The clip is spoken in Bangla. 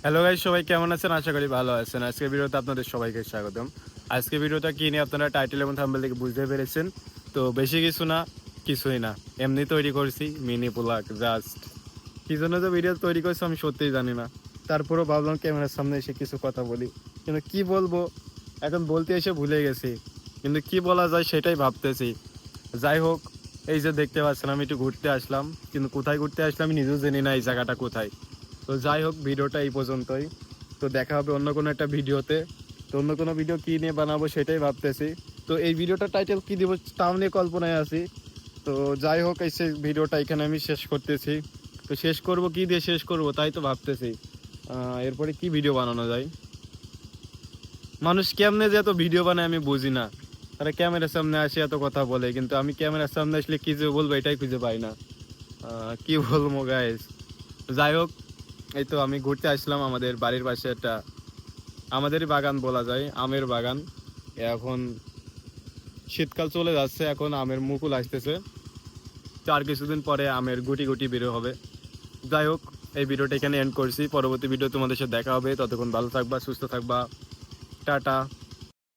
হ্যালো গাইস, সবাই কেমন আছেন? আশা করি ভালো আছেন। আজকের ভিডিওতে আপনাদের সবাইকে স্বাগতম। আজকের ভিডিওটা কি নিয়ে আপনারা টাইটেল এবং থাম্বনেল থেকে বুঝতে পেরেছেন। তো বেশি কিছু না, কিছুই না, এমনি তৈরি করছি মিনি ব্লগ জাস্ট। কি জন্য যে ভিডিও তৈরি করছি আমি সত্যিই জানি না। তারপরেও ভাবলাম ক্যামেরার সামনে এসে কিছু কথা বলি, কিন্তু কি বলবো এখন বলতে এসে ভুলে গেছি। কিন্তু কি বলা যায় সেটাই ভাবতেছি। যাই হোক, এই যে দেখতে পাচ্ছেন আমি একটু ঘুরতে আসলাম, কিন্তু কোথায় ঘুরতে আসলাম আমি নিজেও জানি না এই জায়গাটা কোথায়। তো যাই হোক, ভিডিওটা এই পর্যন্তই। তো দেখা হবে অন্য কোনো একটা ভিডিওতে। তো অন্য কোনো ভিডিও কী নিয়ে বানাবো সেটাই ভাবতেছি। তো এই ভিডিওটার টাইটেল কী দিব তাও নিয়ে কল্পনায় আছি। তো যাই হোক, এই ভিডিওটা এখানে আমি শেষ করতেছি। তো শেষ করব কী দিয়ে শেষ করব তাই তো ভাবতেছি। এরপরে কি ভিডিও বানানো যায়। মানুষ কেমনে যে এত ভিডিও বানায় আমি বুঝি না। তারা ক্যামেরার সামনে আসে এত কথা বলে, কিন্তু আমি ক্যামেরার সামনে আসলে কী যে বলবো এটাই খুঁজে পাই না। কি বলবো গাইস। যাই হোক, এই তো আমি ঘুরতে আসলাম আমাদের বাড়ির পাশে একটা, আমাদেরই বাগান বলা যায়, আমের বাগান। এখন শীতকাল চলে যাচ্ছে, এখন আমের মুকুল আসতেছে। তো আর কিছুদিন পরে আমের গুটি গুটি বের হবে। যাই হোক, এই ভিডিওটা এখানে এন্ড করছি। পরবর্তী ভিডিও তোমাদের সাথে দেখা হবে। ততক্ষণ ভালো থাকবা, সুস্থ থাকবা। টাটা।